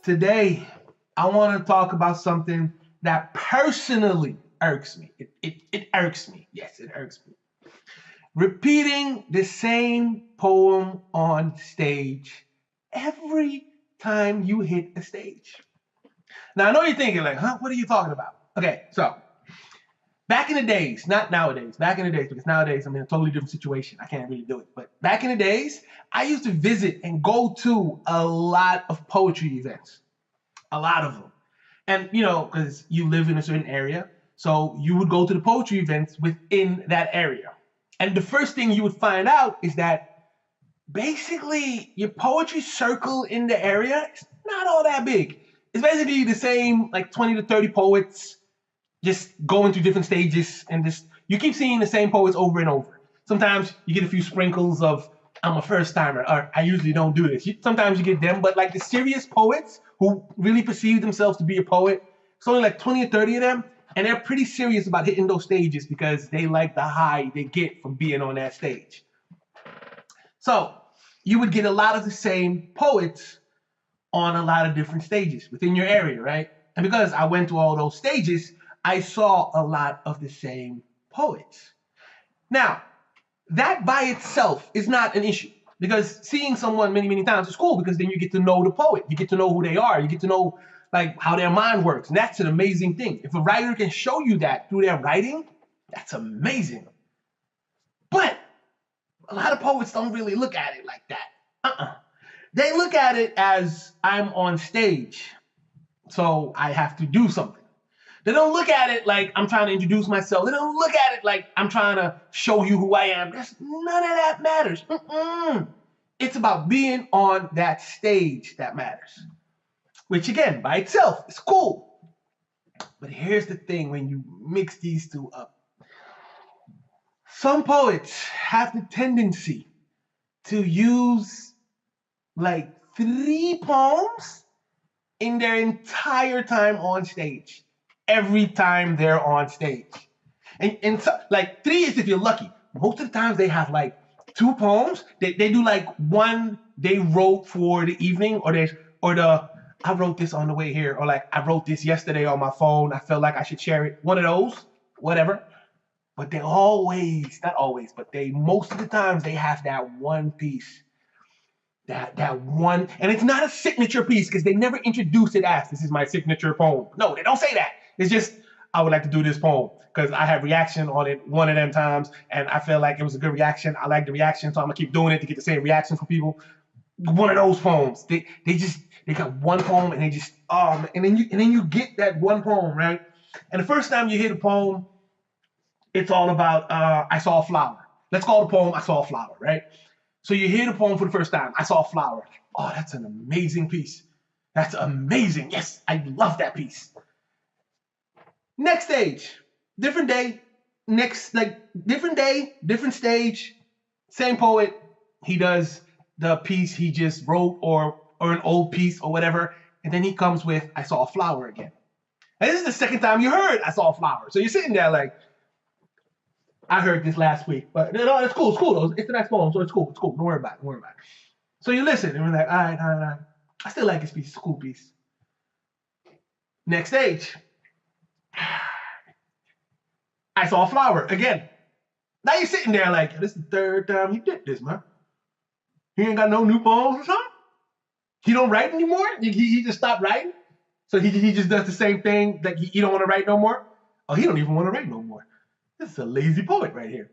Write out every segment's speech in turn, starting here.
Today, I want to talk about something that personally irks me. It irks me. Yes, it irks me. Repeating the same poem on stage every time you hit a stage. Now, I know you're thinking, like, huh, what are you talking about? Okay, so back in the days, not nowadays, back in the days, because nowadays I'm in a totally different situation. I can't really do it. But back in the days, I used to visit and go to a lot of poetry events, a lot of them. And, because you live in a certain area, so you would go to the poetry events within that area. And the first thing you would find out is that basically your poetry circle in the area is not all that big. It's basically the same, like 20 to 30 poets just going through different stages, and just you keep seeing the same poets over and over. Sometimes you get a few sprinkles of I'm a first timer, or I usually don't do this. Sometimes you get them, but like the serious poets who really perceive themselves to be a poet, it's only like 20 or 30 of them, and they're pretty serious about hitting those stages because they like the high they get from being on that stage. So you would get a lot of the same poets on a lot of different stages within your area, right? And because I went to all those stages, I saw a lot of the same poets. Now, that by itself is not an issue, because seeing someone many, many times is cool, because then you get to know the poet. You get to know who they are. You get to know like how their mind works. And that's an amazing thing. If a writer can show you that through their writing, that's amazing. But a lot of poets don't really look at it like that. They look at it as I'm on stage, so I have to do something. They don't look at it like I'm trying to introduce myself. They don't look at it like I'm trying to show you who I am. None of that matters. It's about being on that stage that matters. Which again, by itself, is cool. But here's the thing when you mix these two up. Some poets have the tendency to use like 3 poems in their entire time on stage. Every time they're on stage. And so, like 3 is if you're lucky. Most of the times they have like 2 poems. They do like one they wrote for the evening, or I wrote this on the way here, or like I wrote this yesterday on my phone. I felt like I should share it. One of those, whatever. But they always, not always, but they most of the times they have that one piece. That one, and it's not a signature piece because they never introduce it as this is my signature poem. No, they don't say that. It's just I would like to do this poem because I had reaction on it one of them times, and I felt like it was a good reaction. I like the reaction, so I'm gonna keep doing it to get the same reaction from people. One of those poems. They got one poem and they just and then you get that one poem, right? And the first time you hear the poem, it's all about I saw a flower. Let's call the poem I saw a flower, right? So you hear the poem for the first time. I saw a flower. Oh, that's an amazing piece. That's amazing. Yes, I love that piece. Next stage, different day. Different day, different stage. Same poet. He does the piece he just wrote, or an old piece or whatever, and then he comes with I saw a flower again. And this is the second time you heard I saw a flower. So you're sitting there like, I heard this last week, but no, it's cool. It's cool though. It's the next poem, so it's cool. It's cool. Don't worry about it. Don't worry about it. So you listen, and we're like, all right. I still like this piece. It's a cool piece. Next stage. I saw a flower again. Now you're sitting there like, this is the third time he did this, man. He ain't got no new poems or something? He don't write anymore? He just stopped writing? So he just does the same thing, like he don't want to write no more? Oh, he don't even want to write no more. This is a lazy poet right here.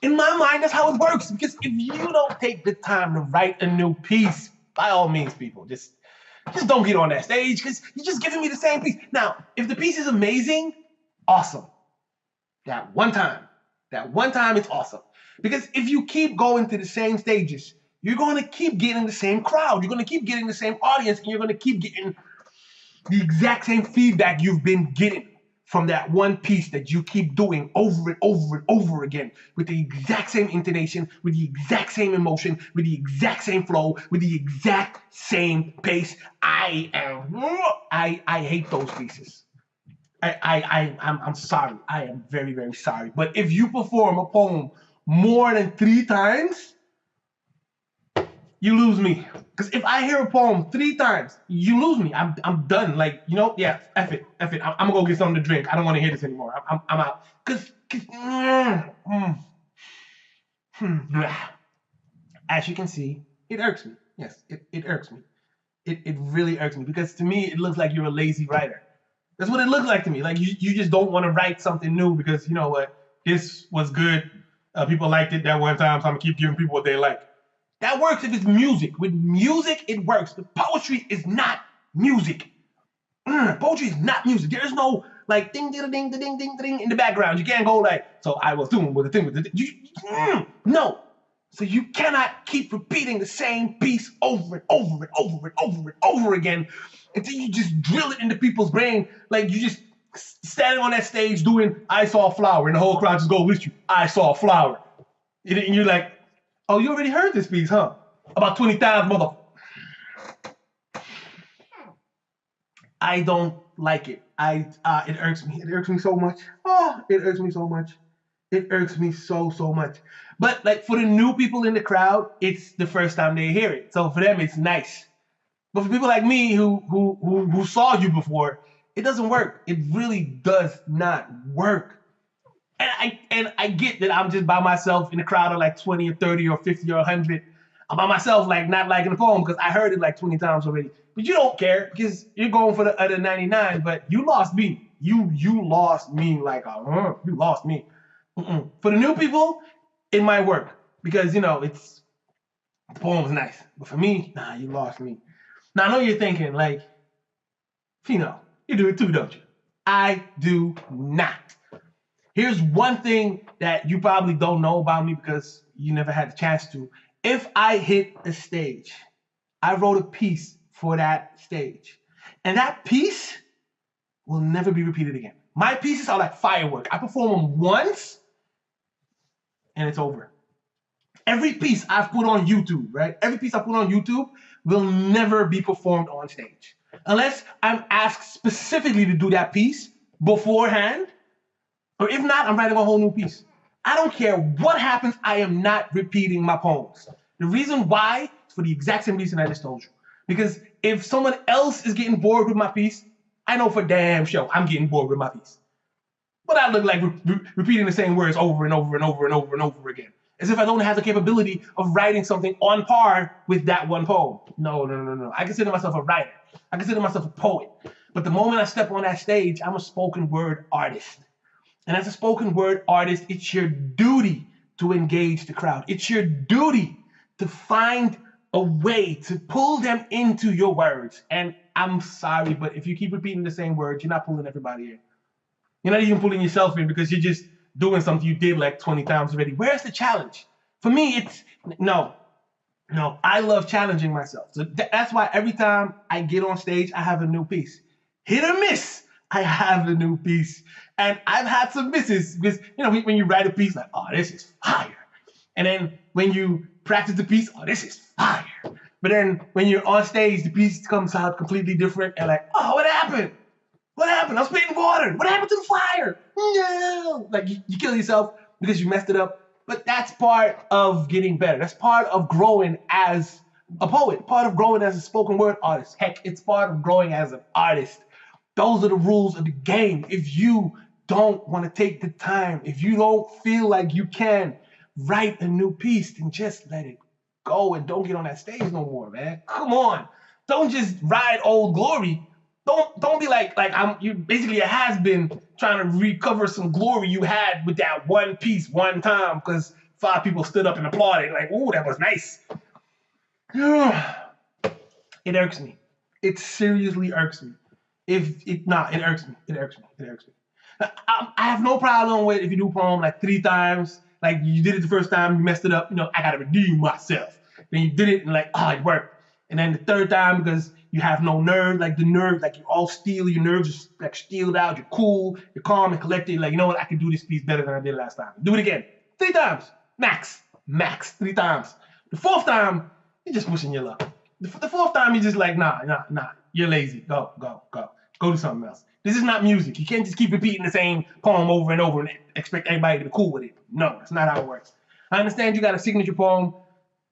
In my mind, that's how it works. Because if you don't take the time to write a new piece, by all means, people, just don't get on that stage because you're just giving me the same piece. Now, if the piece is amazing, awesome. That one time, it's awesome. Because if you keep going to the same stages, you're going to keep getting the same crowd. You're going to keep getting the same audience, and you're going to keep getting the exact same feedback you've been getting from that one piece that you keep doing over and over and over again with the exact same intonation, with the exact same emotion, with the exact same flow, with the exact same pace. I hate those pieces. I'm sorry. I am very, very sorry. But if you perform a poem more than 3 times, you lose me. Because if I hear a poem 3 times, you lose me. I'm done. Like, you know, yeah, F it. I'm gonna go get something to drink. I don't want to hear this anymore. I'm out. As you can see, it irks me. Yes, it irks me. It really irks me because to me, it looks like you're a lazy writer. That's what it looks like to me. Like you just don't want to write something new because you know what? This was good. People liked it that one time, so I'm gonna keep giving people what they like. That works if it's music. With music, it works. But poetry is not music. Poetry is not music. There is no like ding ding ding ding ding ding in the background. You can't go like, so I was doing with the thing with the no. So you cannot keep repeating the same piece over and over and over and over and over again until you just drill it into people's brain. Like you just standing on that stage doing I saw a flower and the whole crowd just go with you. I saw a flower. And you're like, oh, you already heard this piece, huh? About 20,000 mother. I don't like it. It irks me. It irks me so much. Oh, it irks me so much. It irks me so much. But like for the new people in the crowd, it's the first time they hear it. So for them, it's nice. But for people like me who saw you before, it doesn't work. It really does not work. And I get that I'm just by myself in a crowd of like 20 or 30 or 50 or 100. I'm by myself, like not liking the poem because I heard it like 20 times already. But you don't care because you're going for the other 99. But you lost me. You lost me like you lost me. For the new people, it might work because you know the poem's nice. But for me, nah, you lost me. Now I know you're thinking like, Fino, you do it too, don't you? I do not. Here's one thing that you probably don't know about me because you never had the chance to. If I hit a stage, I wrote a piece for that stage. And that piece will never be repeated again. My pieces are like firework. I perform them once and it's over. Every piece I've put on YouTube, right? Every piece I put on YouTube will never be performed on stage. Unless I'm asked specifically to do that piece beforehand. Or if not, I'm writing a whole new piece. I don't care what happens, I am not repeating my poems. The reason why is for the exact same reason I just told you. Because if someone else is getting bored with my piece, I know for damn sure I'm getting bored with my piece. But I look like repeating the same words over and over and over and over and over again. As if I don't have the capability of writing something on par with that one poem. No. I consider myself a writer. I consider myself a poet. But the moment I step on that stage, I'm a spoken word artist. And as a spoken word artist, it's your duty to engage the crowd. It's your duty to find a way to pull them into your words. And I'm sorry, but if you keep repeating the same words, you're not pulling everybody in. You're not even pulling yourself in because you're just doing something you did like 20 times already. Where's the challenge? For me, it's no. I love challenging myself. So that's why every time I get on stage, I have a new piece. Hit or miss, I have a new piece. And I've had some misses because, when you write a piece, like, oh, this is fire. And then when you practice the piece, oh, this is fire. But then when you're on stage, the piece comes out completely different and like, oh, what happened? What happened? I'm spitting water. What happened to the fire? No. Like you kill yourself because you messed it up. But that's part of getting better. That's part of growing as a poet, part of growing as a spoken word artist. Heck, it's part of growing as an artist. Those are the rules of the game. If you don't want to take the time, if you don't feel like you can write a new piece, then just let it go and don't get on that stage no more, man. Come on. Don't just ride Old Glory. Don't be like you basically a has-been trying to recover some glory you had with that one piece one time because 5 people stood up and applauded like, ooh, that was nice. It irks me. It seriously irks me. It irks me. It irks me. I have no problem with if you do a poem like 3 times, like you did it the first time, you messed it up, I gotta redeem myself. Then you did it and like, oh, it worked. And then the 3rd time, because you have no nerve, like the nerve, like you're all steel, your nerves just like steeled out, you're cool, you're calm and collected, like, you know what, I can do this piece better than I did last time. Do it again. 3 times, max, 3 times. The 4th time, you're just pushing your luck. The 4th time, you're just like, nah, you're lazy, go do something else. This is not music. You can't just keep repeating the same poem over and over and expect everybody to be cool with it. No, that's not how it works. I understand you got a signature poem,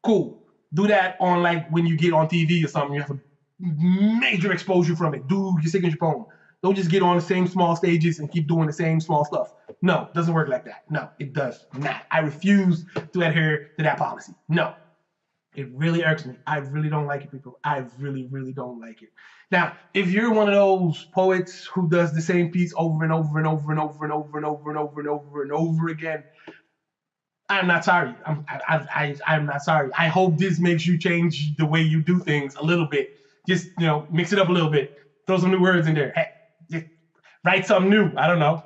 cool. Do that on like when you get on TV or something. You have a major exposure from it. Do your signature poem. Don't just get on the same small stages and keep doing the same small stuff. No, it doesn't work like that. No, it does not. I refuse to adhere to that policy. No, it really irks me. I really don't like it, people. I really, really don't like it. Now, if you're one of those poets who does the same piece over and over and over and over and over and over and over and over and over again, I'm not sorry. I'm not sorry. I hope this makes you change the way you do things a little bit. Just, mix it up a little bit. Throw some new words in there. Hey, just write something new. I don't know.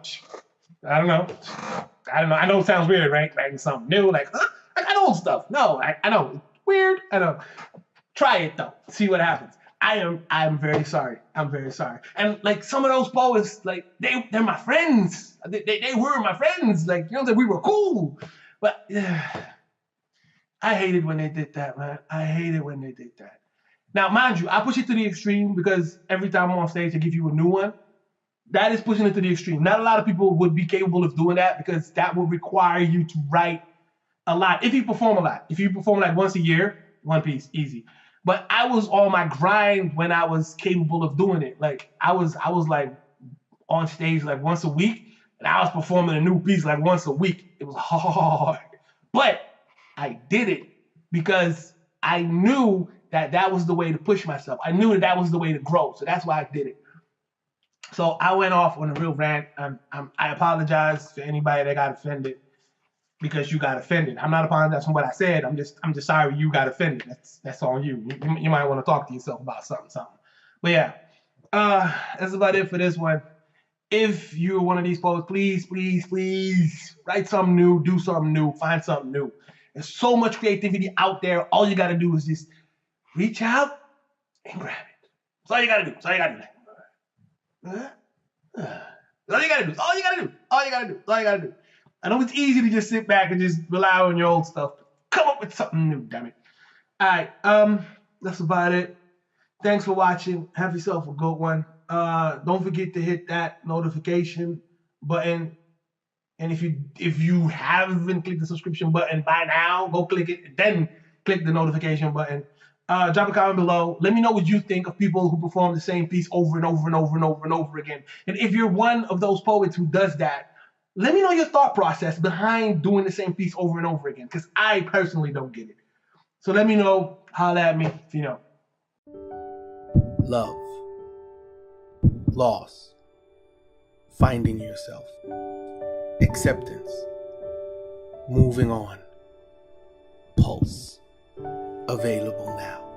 I know it sounds weird, right? Writing something new, like, huh? I got old stuff. No, I know. It's weird. I know. Try it though. See what happens. I'm very sorry. I'm very sorry. And like some of those poets, like they're my friends. They were my friends. Like, we were cool. But I hated when they did that, man. I hated when they did that. Now, mind you, I push it to the extreme because every time I'm on stage, I give you a new one. That is pushing it to the extreme. Not a lot of people would be capable of doing that because that would require you to write a lot. If you perform a lot. If you perform like once a year, one piece, easy. But I was on my grind when I was capable of doing it. Like I was like on stage like once a week, and I was performing a new piece like once a week. It was hard. But I did it because I knew that was the way to push myself. I knew that was the way to grow. So that's why I did it. So I went off on a real rant. I apologize for anybody that got offended because you got offended. I'm not apologizing for what I said. I'm just sorry you got offended. That's on you. You might want to talk to yourself about something. But yeah, that's about it for this one. If you're one of these poets, please write something new, do something new, find something new. There's so much creativity out there. All you got to do is just reach out and grab it. That's all you got to do. That's all you got to do. That's all you got to do. That's all you got to do. All you got to do. That's all you got to do. I know it's easy to just sit back and just rely on your old stuff. Come up with something new, damn it. All right, that's about it. Thanks for watching. Have yourself a good one. Don't forget to hit that notification button. And if you haven't clicked the subscription button by now, go click it, then click the notification button. Drop a comment below. Let me know what you think of people who perform the same piece over and over and over and over and over again. And if you're one of those poets who does that, let me know your thought process behind doing the same piece over and over again, because I personally don't get it. So let me know. Holla at me if you know. Love, loss, finding yourself, acceptance, moving on, Pulse, available now.